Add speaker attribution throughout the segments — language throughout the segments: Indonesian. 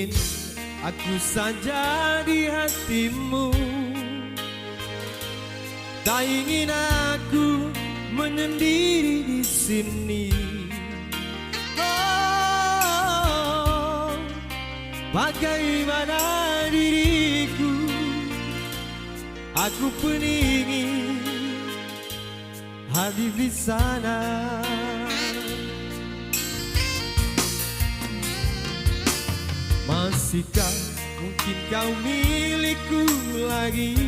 Speaker 1: ingin aku saja di hatimu, tak ingin aku menyendiri di sini. Oh, bagaimana diriku, aku pun ingin hadir di sana. Masihkah mungkin kau milikku lagi,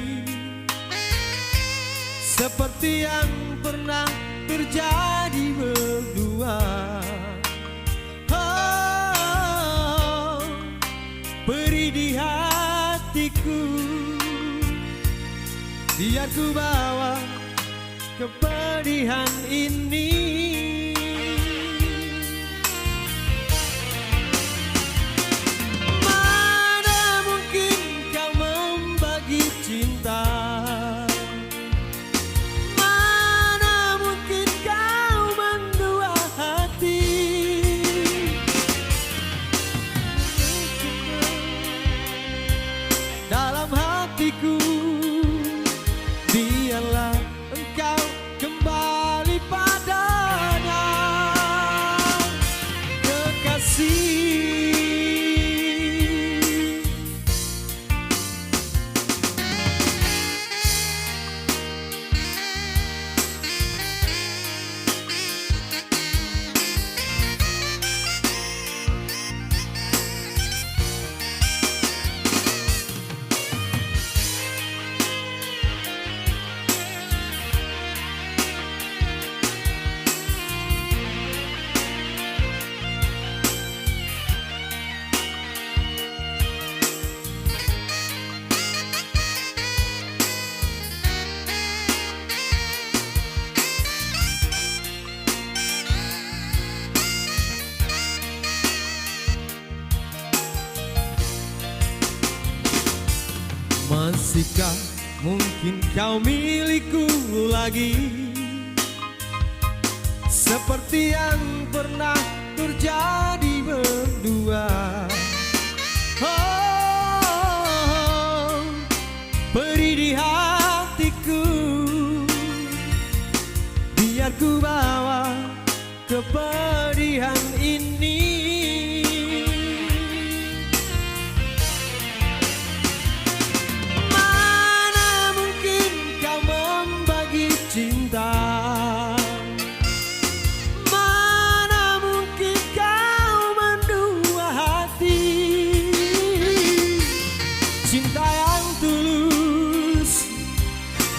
Speaker 1: seperti yang pernah terjadi berdua. Oh, beri di hatiku, biar ku bawa kepedihan ini. Dalam hatiku, biarlah engkau kembali padanya, kekasih. Masihkah mungkin kau milikku lagi, seperti yang pernah terjadi berdua. Oh, beri di hatiku, biar ku bawa kepedihan ini.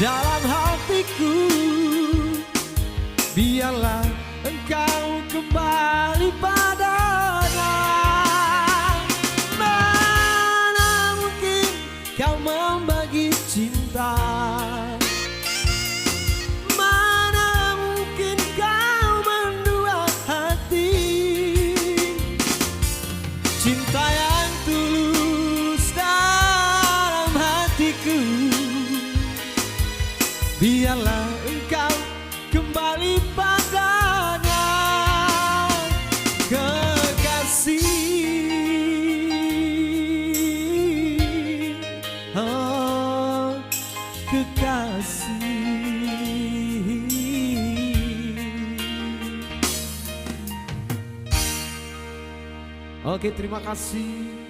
Speaker 1: Dalam hatiku, biarlah engkau kembali padanya. Mana mungkin kau membagi cinta, mana mungkin kau mendua hati. Cinta yang tulus dalam hatiku, biarlah engkau kembali padanya, kekasih. Oh, kekasih. Oke, terima kasih.